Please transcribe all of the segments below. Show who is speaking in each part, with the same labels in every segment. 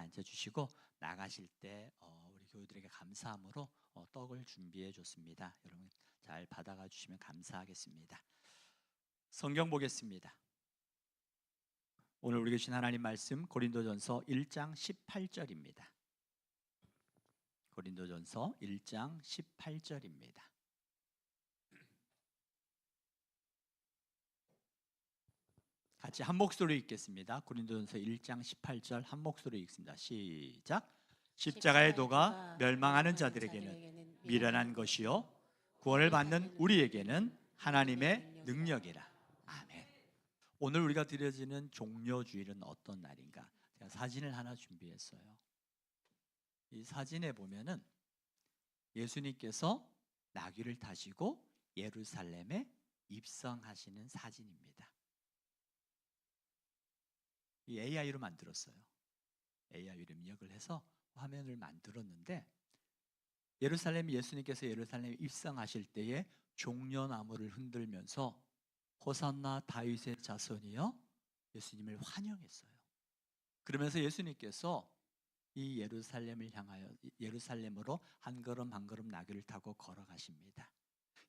Speaker 1: 앉아주시고 나가실 때 우리 교우들에게 감사함으로 떡을 준비해 줬습니다. 여러분 잘 받아가 주시면 감사하겠습니다. 성경 보겠습니다. 오늘 우리에게 주신 하나님 말씀 고린도전서 1장 18절입니다. 고린도전서 1장 18절입니다. 같이 한 목소리로 읽겠습니다. 고린도전서 1장 18절 한 목소리로 읽습니다. 시작. 십자가의 도가 멸망하는 자들에게는 미련한 것이요 구원을 받는 우리에게는 하나님의 능력이라. 아멘. 오늘 우리가 드려지는 종려주일은 어떤 날인가? 제가 사진을 하나 준비했어요. 이 사진에 보면은 예수님께서 나귀를 타시고 예루살렘에 입성하시는 사진입니다. 이 AI로 만들었어요. AI로 입력을 해서 화면을 만들었는데 예루살렘 예수님께서 예루살렘에 입성하실 때에 종려나무를 흔들면서 호산나 다윗의 자손이여 예수님을 환영했어요. 그러면서 예수님께서 이 예루살렘을 향하여 예루살렘으로 한 걸음 한 걸음 나귀를 타고 걸어가십니다.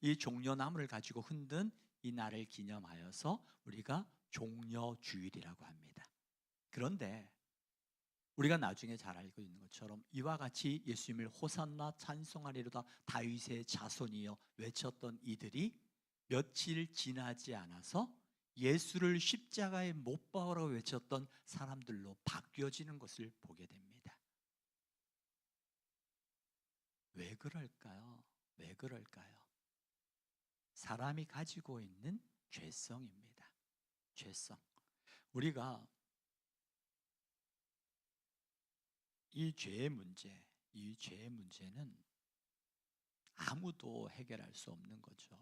Speaker 1: 이 종려나무를 가지고 흔든 이 날을 기념하여서 우리가 종려주일이라고 합니다. 그런데 우리가 나중에 잘 알고 있는 것처럼 이와 같이 예수님을 호산나 찬송하리로다 다윗의 자손이여 외쳤던 이들이 며칠 지나지 않아서 예수를 십자가에 못 박으라고 외쳤던 사람들로 바뀌어지는 것을 보게 됩니다. 왜 그럴까요? 왜 그럴까요? 사람이 가지고 있는 죄성입니다. 죄성. 우리가 이 죄의 문제는 아무도 해결할 수 없는 거죠.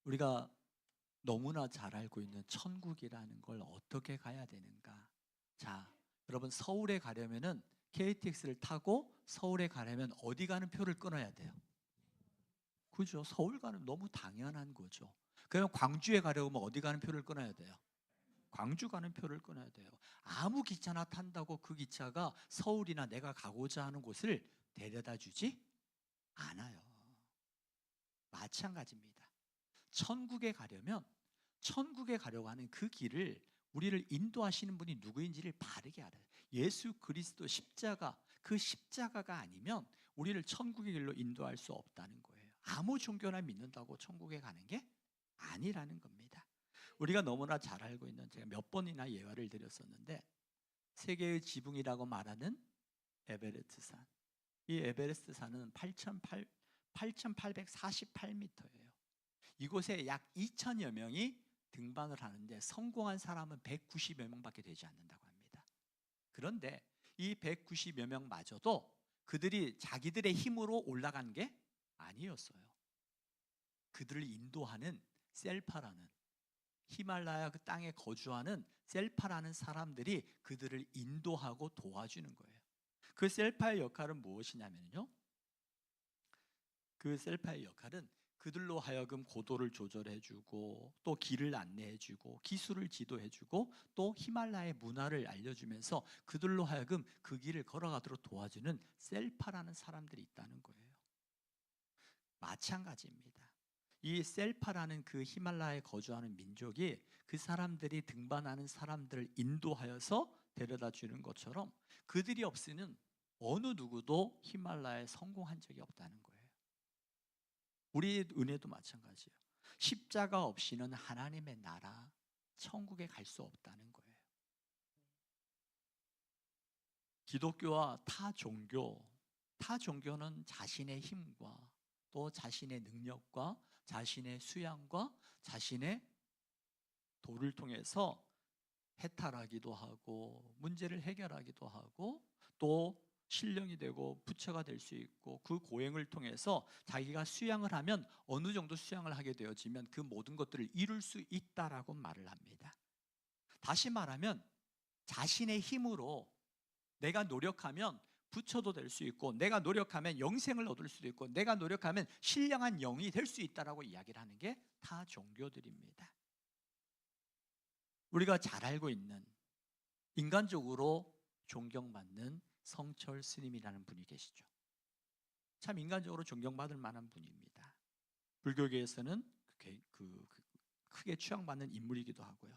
Speaker 1: 우리가 너무나 잘 알고 있는 천국이라는 걸 어떻게 가야 되는가? 자, 여러분 서울에 가려면은 KTX를 타고 서울에 가려면 어디 가는 표를 끊어야 돼요? 그죠? 서울 가는 너무 당연한 거죠. 그러면 광주에 가려면 어디 가는 표를 끊어야 돼요? 광주 가는 표를 끊어야 돼요. 아무 기차나 탄다고 그 기차가 서울이나 내가 가고자 하는 곳을 데려다 주지 않아요. 마찬가지입니다. 천국에 가려고 하는 그 길을 우리를 인도하시는 분이 누구인지를 바르게 알아요. 예수 그리스도 십자가, 그 십자가가 아니면 우리를 천국의 길로 인도할 수 없다는 거예요. 아무 종교나 믿는다고 천국에 가는 게 아니라는 겁니다. 우리가 너무나 잘 알고 있는, 제가 몇 번이나 예화를 드렸었는데 세계의 지붕이라고 말하는 에베레스트 산. 이 에베레스트 산은 8,848m예요. 이곳에 약 2천여 명이 등반을 하는데 성공한 사람은 190여 명밖에 되지 않는다고 합니다. 그런데 이 190여 명마저도 그들이 자기들의 힘으로 올라간 게 아니었어요. 그들을 인도하는 셀파라는, 히말라야 그 땅에 거주하는 셀파라는 사람들이 그들을 인도하고 도와주는 거예요. 그 셀파의 역할은 무엇이냐면요, 그 셀파의 역할은 그들로 하여금 고도를 조절해주고 또 길을 안내해주고 기술을 지도해주고 또 히말라야의 문화를 알려주면서 그들로 하여금 그 길을 걸어가도록 도와주는 셀파라는 사람들이 있다는 거예요. 마찬가지입니다. 이 셀파라는 그 히말라야에 거주하는 민족이 그 사람들이 등반하는 사람들을 인도하여서 데려다 주는 것처럼 그들이 없이는 어느 누구도 히말라야에 성공한 적이 없다는 거예요. 우리의 은혜도 마찬가지예요. 십자가 없이는 하나님의 나라, 천국에 갈 수 없다는 거예요. 기독교와 타 종교는 자신의 힘과 또 자신의 능력과 자신의 수양과 자신의 도를 통해서 해탈하기도 하고 문제를 해결하기도 하고 또 신령이 되고 부처가 될 수 있고 그 고행을 통해서 자기가 수양을 하면 어느 정도 수양을 하게 되어지면 그 모든 것들을 이룰 수 있다라고 말을 합니다. 다시 말하면 자신의 힘으로 내가 노력하면 부처도 될 수 있고 내가 노력하면 영생을 얻을 수도 있고 내가 노력하면 신령한 영이 될 수 있다라고 이야기를 하는 게 타 종교들입니다. 우리가 잘 알고 있는 인간적으로 존경받는 성철 스님이라는 분이 계시죠. 참 인간적으로 존경받을 만한 분입니다. 불교계에서는 크게 추앙받는 인물이기도 하고요.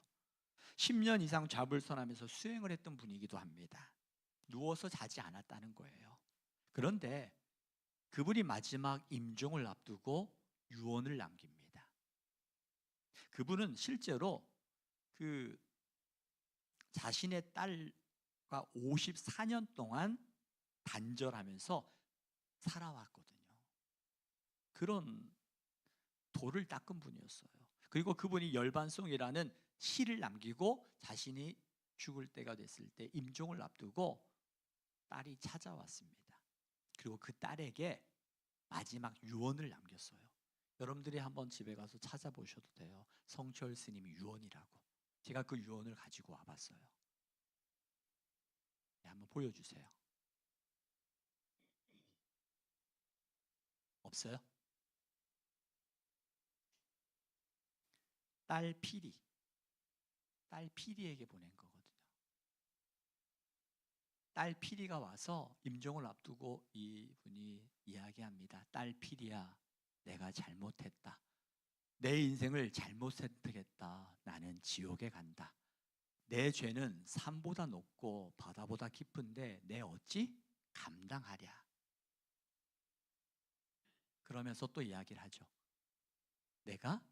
Speaker 1: 10년 이상 좌불선하면서 수행을 했던 분이기도 합니다. 누워서 자지 않았다는 거예요. 그런데 그분이 마지막 임종을 앞두고 유언을 남깁니다. 그분은 실제로 자신의 딸과 54년 동안 단절하면서 살아왔거든요. 그런 도를 닦은 분이었어요. 그리고 그분이 열반송이라는 시를 남기고 자신이 죽을 때가 됐을 때 임종을 앞두고 딸이 찾아왔습니다. 그리고 그 딸에게 마지막 유언을 남겼어요. 여러분들이 한번 집에 가서 찾아보셔도 돼요. 성철 스님 유언이라고. 제가 그 유언을 가지고 와봤어요. 네, 한번 보여주세요. 없어요? 딸 피리에게 보낸 거거든요. 딸 피리가 와서 임종을 앞두고 이분이 이야기합니다. 딸 피리야, 내가 잘못했다. 내 인생을 잘못 선택했다. 나는 지옥에 간다. 내 죄는 산보다 높고 바다보다 깊은데 내 어찌 감당하랴. 그러면서 또 이야기를 하죠. 내가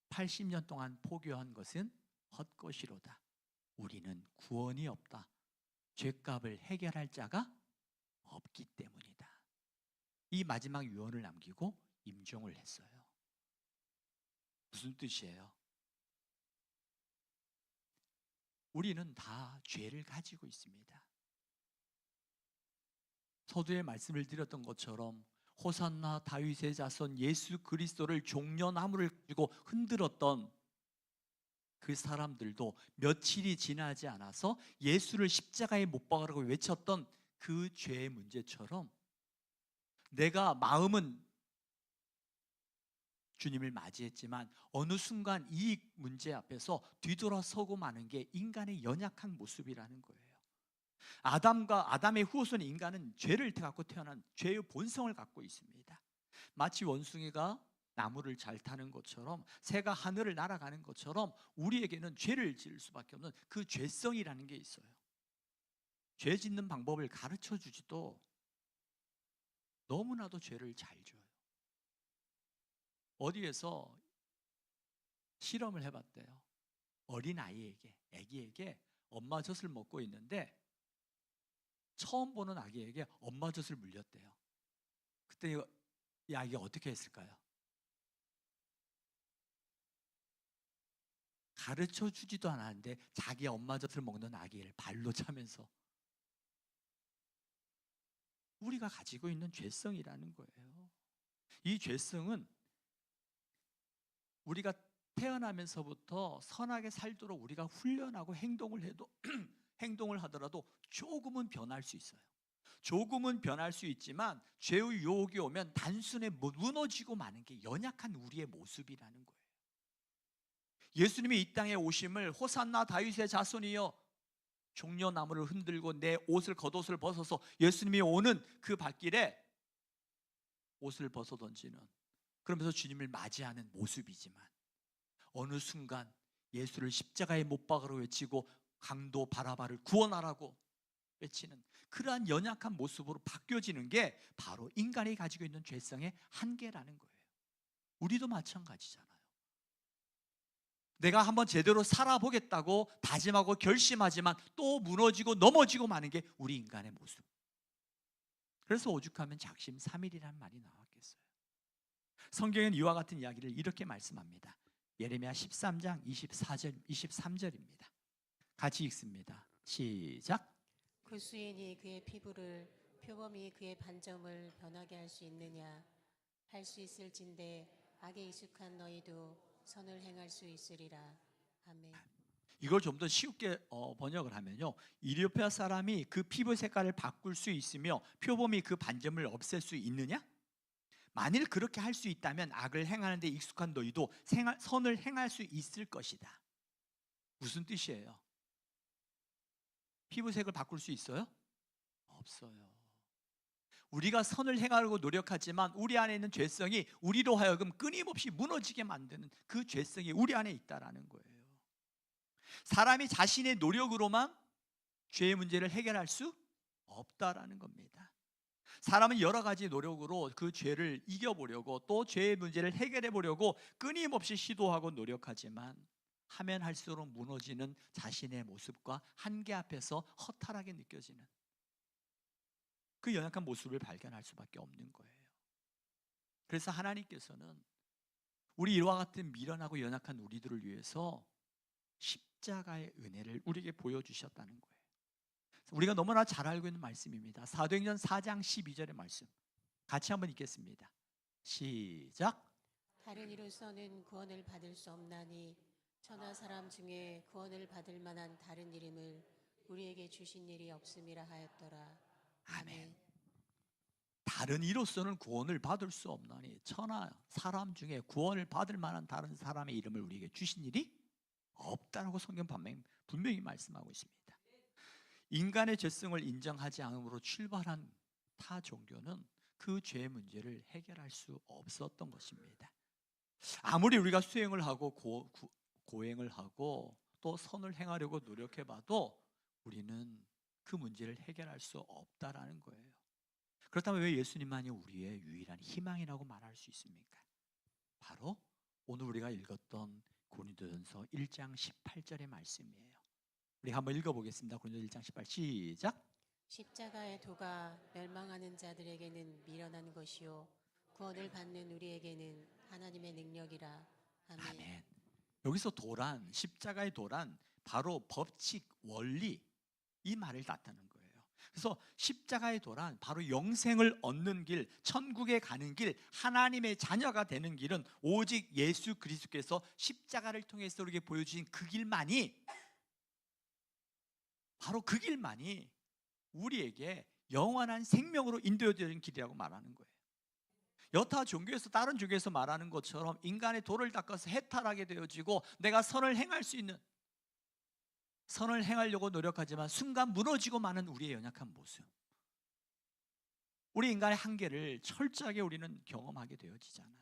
Speaker 1: 80년 동안 포교한 것은 헛것이로다. 우리는 구원이 없다. 죄값을 해결할 자가 없기 때문이다. 이 마지막 유언을 남기고 임종을 했어요. 무슨 뜻이에요? 우리는 다 죄를 가지고 있습니다. 서두에 말씀을 드렸던 것처럼 호산나 다윗의 자손 예수 그리스도를 종려나무를 가지고 흔들었던 그 사람들도 며칠이 지나지 않아서 예수를 십자가에 못 박으라고 외쳤던 그 죄의 문제처럼 내가 마음은 주님을 맞이했지만 어느 순간 이 문제 앞에서 뒤돌아서고 마는 게 인간의 연약한 모습이라는 거예요. 아담의 후손 인간은 죄를 갖고 태어난 죄의 본성을 갖고 있습니다. 마치 원숭이가 나무를 잘 타는 것처럼 새가 하늘을 날아가는 것처럼 우리에게는 죄를 지을 수밖에 없는 그 죄성이라는 게 있어요. 죄 짓는 방법을 가르쳐 주지도 너무나도 죄를 잘 줘요. 어디에서 실험을 해봤대요. 어린 아기에게 엄마 젖을 먹고 있는데 처음 보는 아기에게 엄마 젖을 물렸대요. 그때 이 아기가 어떻게 했을까요? 가르쳐 주지도 않았는데 자기 엄마 젖을 먹는 아기를 발로 차면서 우리가 가지고 있는 죄성이라는 거예요. 이 죄성은 우리가 태어나면서부터 선하게 살도록 우리가 훈련하고 행동을 하더라도 조금은 변할 수 있어요. 조금은 변할 수 있지만 죄의 유혹이 오면 단순히 무너지고 마는 게 연약한 우리의 모습이라는 거예요. 예수님이 이 땅에 오심을 호산나 다윗의 자손이여 종려나무를 흔들고 내 옷을 겉옷을 벗어서 예수님이 오는 그 발길에 옷을 벗어 던지는 그러면서 주님을 맞이하는 모습이지만 어느 순간 예수를 십자가에 못 박으러 외치고 강도 바라바를 구원하라고 외치는 그러한 연약한 모습으로 바뀌어지는 게 바로 인간이 가지고 있는 죄성의 한계라는 거예요. 우리도 마찬가지잖아요. 내가 한번 제대로 살아보겠다고 다짐하고 결심하지만 또 무너지고 넘어지고 마는 게 우리 인간의 모습. 그래서 오죽하면 작심삼일이라는 말이 나왔겠어요. 성경은 이와 같은 이야기를 이렇게 말씀합니다. 예레미야 13장 23절입니다. 같이 읽습니다. 시작.
Speaker 2: 그 수인이 그의 피부를 표범이 그의 반점을 변하게 할 수 있느냐? 할 수 있을진데 악에 익숙한 너희도 선을 행할 수 있으리라. 아멘.
Speaker 1: 이걸 좀 더 쉽게 번역을 하면요, 이디오피아 사람이 그 피부 색깔을 바꿀 수 있으며 표범이 그 반점을 없앨 수 있느냐? 만일 그렇게 할 수 있다면 악을 행하는 데 익숙한 너희도 선을 행할 수 있을 것이다. 무슨 뜻이에요? 피부색을 바꿀 수 있어요? 없어요. 우리가 선을 행하려고 노력하지만 우리 안에 있는 죄성이 우리로 하여금 끊임없이 무너지게 만드는 그 죄성이 우리 안에 있다라는 거예요. 사람이 자신의 노력으로만 죄의 문제를 해결할 수 없다라는 겁니다. 사람은 여러 가지 노력으로 그 죄를 이겨보려고 또 죄의 문제를 해결해 보려고 끊임없이 시도하고 노력하지만 하면 할수록 무너지는 자신의 모습과 한계 앞에서 허탈하게 느껴지는 그 연약한 모습을 발견할 수밖에 없는 거예요. 그래서 하나님께서는 우리 이와 같은 미련하고 연약한 우리들을 위해서 십자가의 은혜를 우리에게 보여주셨다는 거예요. 우리가 너무나 잘 알고 있는 말씀입니다. 사도행전 4장 12절의 말씀 같이 한번 읽겠습니다. 시작.
Speaker 2: 다른 이로서는 구원을 받을 수 없나니 천하 사람 중에 구원을 받을 만한 다른 이름을 우리에게 주신 일이 없음이라 하였더라.
Speaker 1: 아멘. 다른 이로서는 구원을 받을 수 없나니 천하 사람 중에 구원을 받을 만한 다른 사람의 이름을 우리에게 주신 일이 없다라고 성경 분명히 말씀하고 있습니다. 인간의 죄성을 인정하지 않음으로 출발한 타 종교는 그 죄의 문제를 해결할 수 없었던 것입니다. 아무리 우리가 수행을 하고 고행을 하고 또 선을 행하려고 노력해봐도 우리는 그 문제를 해결할 수 없다라는 거예요. 그렇다면 왜 예수님만이 우리의 유일한 희망이라고 말할 수 있습니까? 바로 오늘 우리가 읽었던 고린도전서 1장 18절의 말씀이에요. 우리 한번 읽어보겠습니다. 고린도서 1장 18 시작.
Speaker 2: 십자가의 도가 멸망하는 자들에게는 미련한 것이요 구원을 받는 우리에게는 하나님의 능력이라. 아멘.
Speaker 1: 아멘. 여기서 도란, 십자가의 도란 바로 법칙, 원리 이 말을 나타내는 거예요. 그래서 십자가의 도란 바로 영생을 얻는 길, 천국에 가는 길, 하나님의 자녀가 되는 길은 오직 예수 그리스도께서 십자가를 통해서 우리에게 보여주신 그 길만이 바로 그 길만이 우리에게 영원한 생명으로 인도되는 길이라고 말하는 거예요. 여타 종교에서 다른 종교에서 말하는 것처럼 인간의 도를 닦아서 해탈하게 되어지고 내가 선을 행할 수 있는 선을 행하려고 노력하지만 순간 무너지고 마는 우리의 연약한 모습, 우리 인간의 한계를 철저하게 우리는 경험하게 되어지잖아요.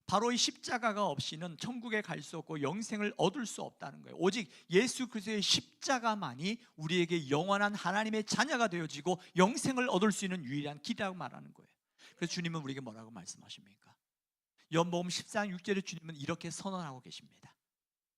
Speaker 1: 바로 이 십자가가 없이는 천국에 갈 수 없고 영생을 얻을 수 없다는 거예요. 오직 예수 그리스도의 십자가만이 우리에게 영원한 하나님의 자녀가 되어지고 영생을 얻을 수 있는 유일한 길이라고 말하는 거예요. 그래서 주님은 우리에게 뭐라고 말씀하십니까? 연복음 14장 6절에 주님은 이렇게 선언하고 계십니다.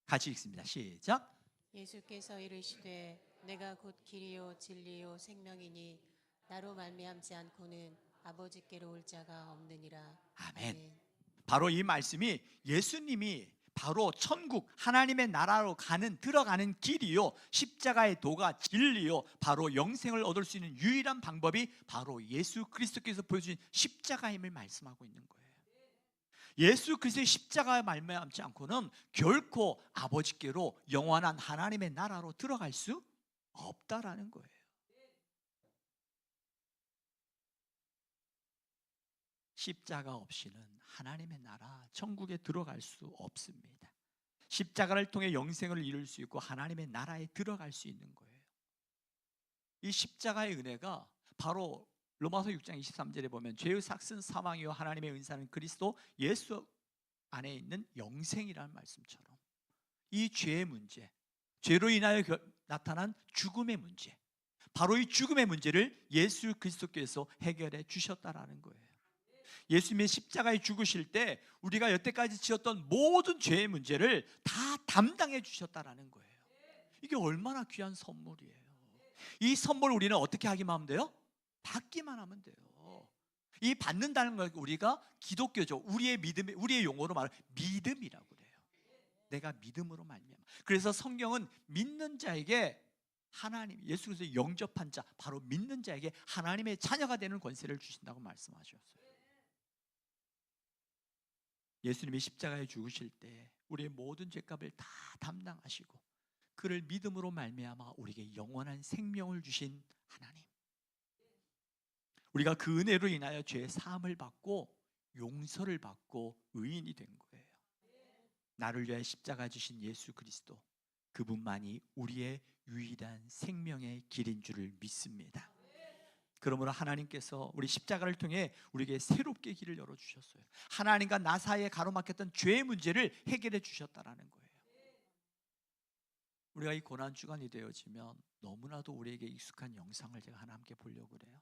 Speaker 1: 같이 읽습니다. 시작.
Speaker 2: 예수께서 이르시되 내가 곧 길이요 진리요 생명이니 나로 말미암지 않고는 아버지께로 올 자가 없느니라.
Speaker 1: 아멘. 바로 이 말씀이 예수님이 바로 천국 하나님의 나라로 들어가는 길이요 십자가의 도가 진리요 바로 영생을 얻을 수 있는 유일한 방법이 바로 예수 그리스도께서 보여주신 십자가임을 말씀하고 있는 거예요. 예수 그리스도의 십자가에 말미암지 않고는 결코 아버지께로 영원한 하나님의 나라로 들어갈 수 없다라는 거예요. 십자가 없이는 하나님의 나라 천국에 들어갈 수 없습니다. 십자가를 통해 영생을 이룰 수 있고 하나님의 나라에 들어갈 수 있는 거예요. 이 십자가의 은혜가 바로 로마서 6장 23절에 보면 죄의 삭슨 사망이요 하나님의 은사는 그리스도 예수 안에 있는 영생이라는 말씀처럼 이 죄의 문제, 죄로 인하여 나타난 죽음의 문제, 바로 이 죽음의 문제를 예수 그리스도께서 해결해 주셨다라는 거예요. 예수님의 십자가에 죽으실 때 우리가 여태까지 지었던 모든 죄의 문제를 다 담당해 주셨다라는 거예요. 이게 얼마나 귀한 선물이에요. 이 선물 우리는 어떻게 하기만 하면 돼요? 받기만 하면 돼요. 이 받는다는 걸 우리가 기독교죠. 우리의 믿음, 우리의 용어로 말하면 믿음이라고 그래요. 내가 믿음으로 말미암아. 그래서 성경은 믿는 자에게 하나님, 예수 그리스도를 영접한 자, 바로 믿는 자에게 하나님의 자녀가 되는 권세를 주신다고 말씀하셨어요. 예수님이 십자가에 죽으실 때 우리의 모든 죄값을 다 담당하시고 그를 믿음으로 말미암아 우리에게 영원한 생명을 주신 하나님, 우리가 그 은혜로 인하여 죄의 사함을 받고 용서를 받고 의인이 된 거예요. 나를 위하여 십자가 주신 예수 그리스도, 그분만이 우리의 유일한 생명의 길인 줄을 믿습니다. 그러므로 하나님께서 우리 십자가를 통해 우리에게 새롭게 길을 열어주셨어요. 하나님과 나 사이에 가로막혔던 죄의 문제를 해결해 주셨다라는 거예요. 우리가 이 고난주간이 되어지면 너무나도 우리에게 익숙한 영상을 제가 하나 함께 보려고 그래요.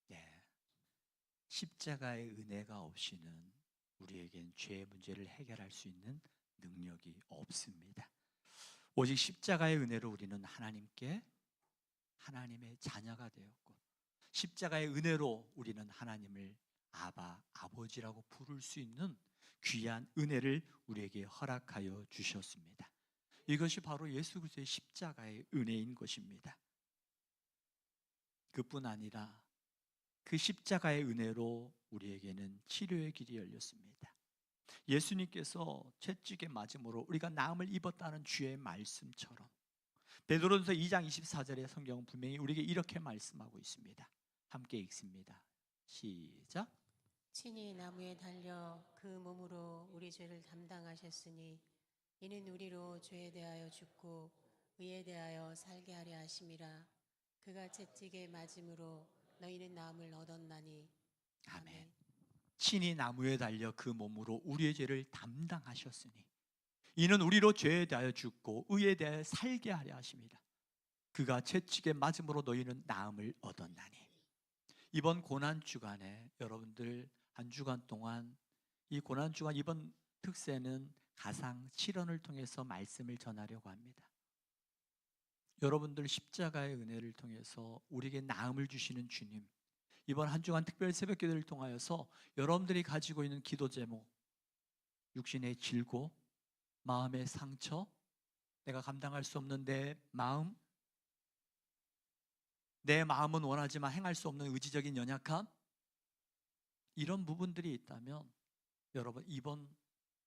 Speaker 1: 네. 십자가의 은혜가 없이는 우리에겐 죄의 문제를 해결할 수 있는 능력이 없습니다. 오직 십자가의 은혜로 우리는 하나님께 하나님의 자녀가 되었고, 십자가의 은혜로 우리는 하나님을 아바, 아버지라고 부를 수 있는 귀한 은혜를 우리에게 허락하여 주셨습니다. 이것이 바로 예수 그리스도의 십자가의 은혜인 것입니다. 그뿐 아니라 그 십자가의 은혜로 우리에게는 치료의 길이 열렸습니다. 예수님께서 채찍에 맞음으로 우리가 나음을 입었다는 주의 말씀처럼 베드로전서 2장 24절의 성경은 분명히 우리에게 이렇게 말씀하고 있습니다. 함께 읽습니다. 시작.
Speaker 2: 친히 나무에 달려 그 몸으로 우리 죄를 담당하셨으니 이는 우리로 죄에 대하여 죽고 의에 대하여 살게 하려 하심이라. 그가 채찍에 맞음으로 너희는 나음을 얻었나니.
Speaker 1: 아멘. 친히 나무에 달려 그 몸으로 우리의 죄를 담당하셨으니 이는 우리로 죄에 대하여 죽고 의에 대하여 살게 하려 하십니다. 그가 채찍에 맞음으로 너희는 나음을 얻었나니. 이번 고난주간에 여러분들 한 주간 동안 이 고난주간 이번 특세는 가상 실현을 통해서 말씀을 전하려고 합니다. 여러분들 십자가의 은혜를 통해서 우리에게 나음을 주시는 주님, 이번 한 주간 특별 새벽 기도를 통하여서 여러분들이 가지고 있는 기도 제목, 육신의 질고, 마음의 상처, 내가 감당할 수 없는 내 마음, 내 마음은 원하지만 행할 수 없는 의지적인 연약함, 이런 부분들이 있다면 여러분 이번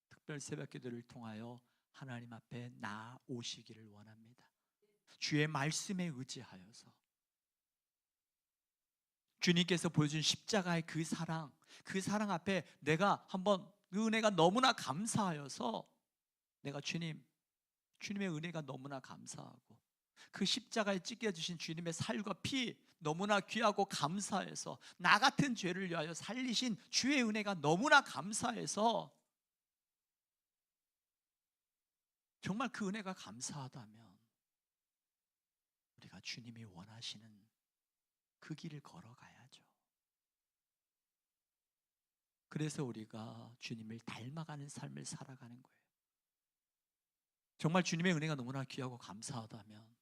Speaker 1: 특별 새벽 기도를 통하여 하나님 앞에 나오시기를 원합니다. 주의 말씀에 의지하여서 주님께서 보여준 십자가의 그 사랑 앞에 내가 한번 그 은혜가 너무나 감사하여서 내가 주님의 은혜가 너무나 감사하고 그 십자가에 찢겨주신 주님의 살과 피 너무나 귀하고 감사해서 나 같은 죄를 위하여 살리신 주의 은혜가 너무나 감사해서 정말 그 은혜가 감사하다면 우리가 주님이 원하시는 그 길을 걸어가야죠. 그래서 우리가 주님을 닮아가는 삶을 살아가는 거예요. 정말 주님의 은혜가 너무나 귀하고 감사하다면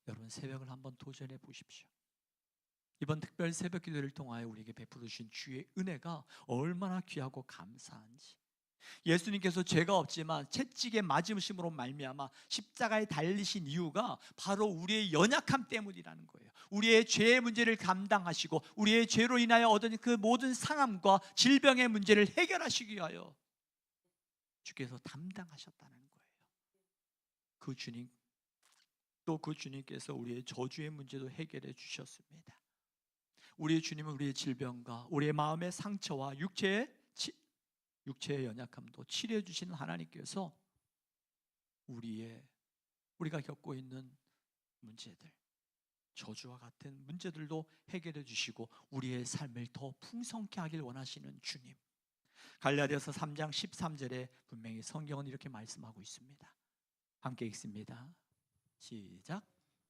Speaker 1: 여러분 새벽을 한번 도전해 보십시오. 이번 특별 새벽 기도를 통하여 우리에게 베풀어 주신 주의 은혜가 얼마나 귀하고 감사한지. 예수님께서 죄가 없지만 채찍에 맞으심으로 말미암아 십자가에 달리신 이유가 바로 우리의 연약함 때문이라는 거예요. 우리의 죄의 문제를 감당하시고 우리의 죄로 인하여 얻은 그 모든 상함과 질병의 문제를 해결하시기 위하여 주께서 담당하셨다는 거예요. 그 주님, 또 그 주님께서 우리의 저주의 문제도 해결해 주셨습니다. 우리의 주님은 우리의 질병과 우리의 마음의 상처와 육체의 연약함도 치료해 주시는 하나님께서 우리가 겪고 있는 문제들, 저주와 같은 문제들도 해결해 주시고 우리의 삶을 더 풍성케 하길 원하시는 주님. 갈라디아서 3장 13절에 분명히 성경은 이렇게 말씀하고 있습니다. 함께 읽습니다. 시작.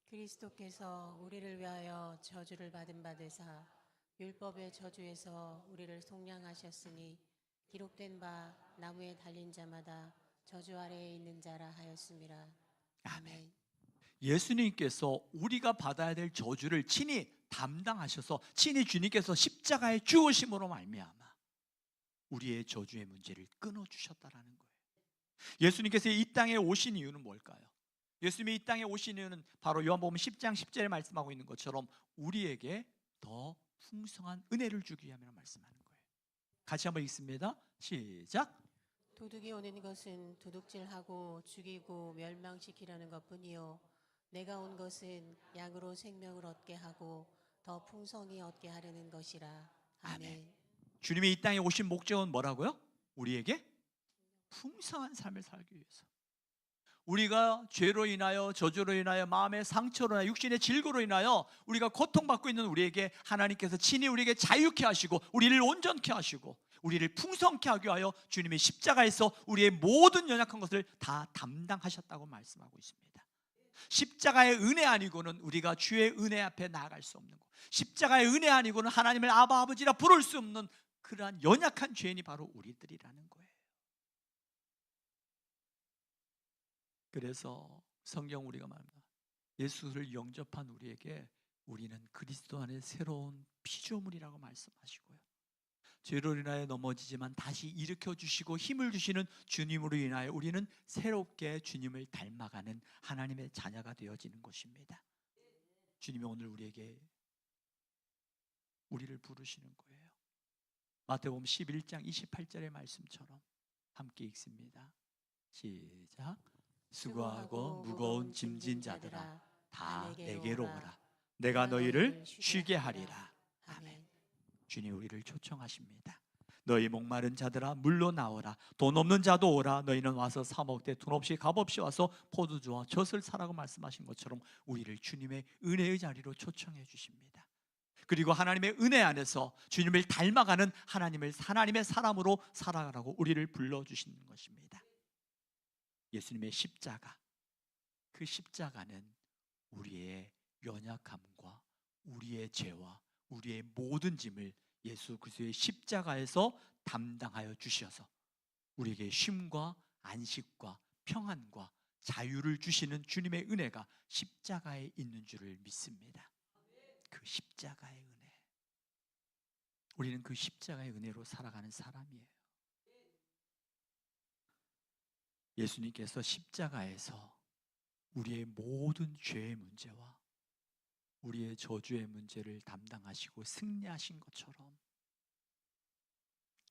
Speaker 2: 그리스도께서 우리를 위하여 저주를 받은 바 되사 율법의 저주에서 우리를 속량하셨으니 기록된 바 나무에 달린 자마다 저주 아래에 있는 자라 하였음이라.
Speaker 1: 아멘. 예수님께서 우리가 받아야 될 저주를 친히 담당하셔서 친히 주님께서 십자가에 죽으심으로 말미암아 우리의 저주의 문제를 끊어주셨다라는 거예요. 예수님께서 이 땅에 오신 이유는 뭘까요? 예수님이 이 땅에 오신 이유는 바로 요한복음 10장 10절에 말씀하고 있는 것처럼 우리에게 더 풍성한 은혜를 주기 위함이라 말씀하는 거예요. 같이 한번 읽습니다. 시작.
Speaker 2: 도둑이 오는 것은 도둑질하고 죽이고 멸망시키려는 것뿐이요 내가 온 것은 양으로 생명을 얻게 하고 더 풍성히 얻게 하려는 것이라. 아멘.
Speaker 1: 주님이 이 땅에 오신 목적은 뭐라고요? 우리에게 풍성한 삶을 살기 위해서. 우리가 죄로 인하여 저주로 인하여 마음의 상처로 인하여 육신의 질고로 인하여 우리가 고통받고 있는 우리에게 하나님께서 친히 우리에게 자유케 하시고 우리를 온전케 하시고 우리를 풍성케 하기 위하여 주님의 십자가에서 우리의 모든 연약한 것을 다 담당하셨다고 말씀하고 있습니다. 십자가의 은혜 아니고는 우리가 주의 은혜 앞에 나아갈 수 없는 것, 십자가의 은혜 아니고는 하나님을 아바 아버지라 부를 수 없는 그러한 연약한 죄인이 바로 우리들이라는 거예요. 그래서 성경 우리가 말합니다. 예수를 영접한 우리에게 우리는 그리스도 안에 새로운 피조물이라고 말씀하시고요. 죄로 인하여 넘어지지만 다시 일으켜 주시고 힘을 주시는 주님으로 인하여 우리는 새롭게 주님을 닮아가는 하나님의 자녀가 되어지는 것입니다. 주님이 오늘 우리를 부르시는 거예요. 마태복음 11장 28절의 말씀처럼 함께 읽습니다. 시작. 수고하고 무거운 짐진 자들아 다 내게로 오라. 내가 너희를 쉬게 하리라. 아멘. 주님 우리를 초청하십니다. 너희 목마른 자들아 물로 나오라. 돈 없는 자도 오라. 너희는 와서 사 먹되 돈 없이 값 없이 와서 포도주와 젖을 사라고 말씀하신 것처럼 우리를 주님의 은혜의 자리로 초청해 주십니다. 그리고 하나님의 은혜 안에서 주님을 닮아가는 하나님의 사람으로 살아가라고 우리를 불러주시는 것입니다. 예수님의 십자가, 그 십자가는 우리의 연약함과 우리의 죄와 우리의 모든 짐을 예수 그리스도의 십자가에서 담당하여 주셔서 우리에게 쉼과 안식과 평안과 자유를 주시는 주님의 은혜가 십자가에 있는 줄을 믿습니다. 그 십자가의 은혜, 우리는 그 십자가의 은혜로 살아가는 사람이에요. 예수님께서 십자가에서 우리의 모든 죄의 문제와 우리의 저주의 문제를 담당하시고 승리하신 것처럼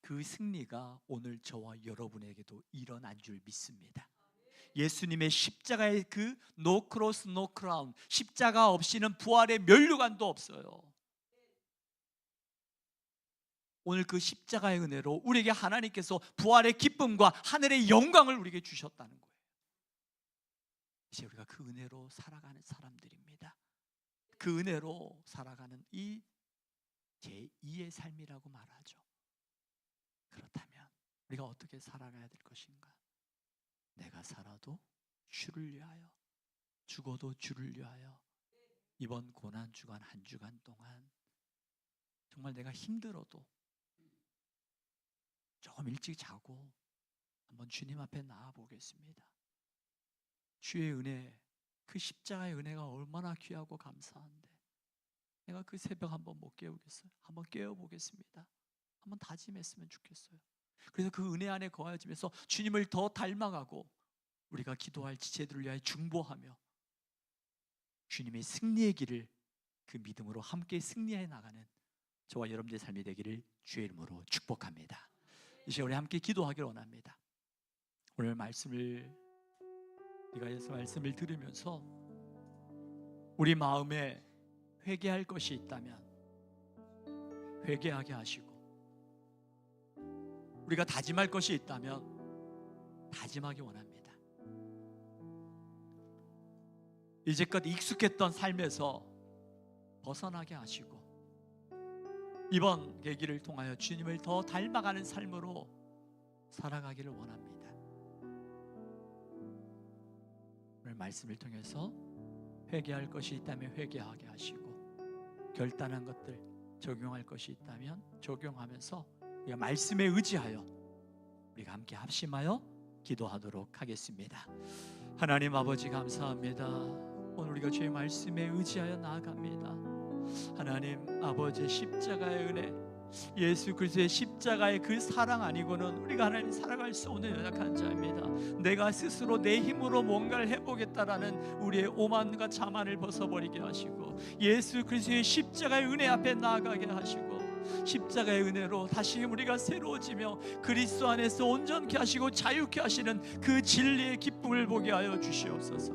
Speaker 1: 그 승리가 오늘 저와 여러분에게도 일어난 줄 믿습니다. 예수님의 십자가의 그 no cross, no crown, 십자가 없이는 부활의 면류관도 없어요. 오늘 그 십자가의 은혜로 우리에게 하나님께서 부활의 기쁨과 하늘의 영광을 우리에게 주셨다는 거예요. 이제 우리가 그 은혜로 살아가는 사람들입니다. 그 은혜로 살아가는 이 제2의 삶이라고 말하죠. 그렇다면 우리가 어떻게 살아가야 될 것인가? 내가 살아도 주를 위하여, 죽어도 주를 위하여. 이번 고난주간 한 주간 동안 정말 내가 힘들어도 조금 일찍 자고 한번 주님 앞에 나아 보겠습니다. 주의 은혜, 그 십자가의 은혜가 얼마나 귀하고 감사한데 내가 그 새벽 한번 못 깨우겠어요? 한번 깨워보겠습니다. 한번 다짐했으면 좋겠어요. 그래서 그 은혜 안에 거하여지면서 주님을 더 닮아가고 우리가 기도할 지체들을 위하여 중보하며 주님의 승리의 길을 그 믿음으로 함께 승리해 나가는 저와 여러분들의 삶이 되기를 주의 이름으로 축복합니다. 이 시간 우리 함께 기도하기를 원합니다. 오늘 말씀을 우리가 예수 말씀을 들으면서 우리 마음에 회개할 것이 있다면 회개하게 하시고 우리가 다짐할 것이 있다면 다짐하기 원합니다. 이제껏 익숙했던 삶에서 벗어나게 하시고 이번 계기를 통하여 주님을 더 닮아가는 삶으로 살아가기를 원합니다. 오늘 말씀을 통해서 회개할 것이 있다면 회개하게 하시고 결단한 것들 적용할 것이 있다면 적용하면서 우리가 말씀에 의지하여 우리가 함께 합심하여 기도하도록 하겠습니다. 하나님 아버지 감사합니다. 오늘 우리가 주의 말씀에 의지하여 나아갑니다. 하나님 아버지의 십자가의 은혜, 예수 그리스도의 십자가의 그 사랑 아니고는 우리가 하나님 살아갈 수 없는 연약한 자입니다. 내가 스스로 내 힘으로 뭔가를 해보겠다라는 우리의 오만과 자만을 벗어버리게 하시고 예수 그리스도의 십자가의 은혜 앞에 나아가게 하시고 십자가의 은혜로 다시 우리가 새로워지며 그리스도 안에서 온전케 하시고 자유케 하시는 그 진리의 기쁨을 보게 하여 주시옵소서.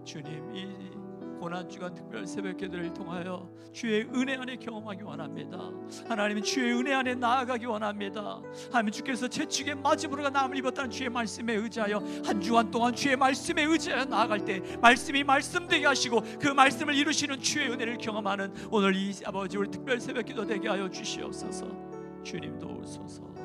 Speaker 1: 주님, 이 고난주간 특별 새벽기도를 통하여 주의 은혜 안에 경험하기 원합니다. 하나님 주의 은혜 안에 나아가기 원합니다. 하나님 주께서 채찍의 맞음으로가 나음을 입었다는 주의 말씀에 의지하여 한 주간 동안 주의 말씀에 의지하여 나아갈 때 말씀이 말씀되게 하시고 그 말씀을 이루시는 주의 은혜를 경험하는 오늘 이 아버지 우리 특별 새벽기도 되게 하여 주시옵소서. 주님 도우소서.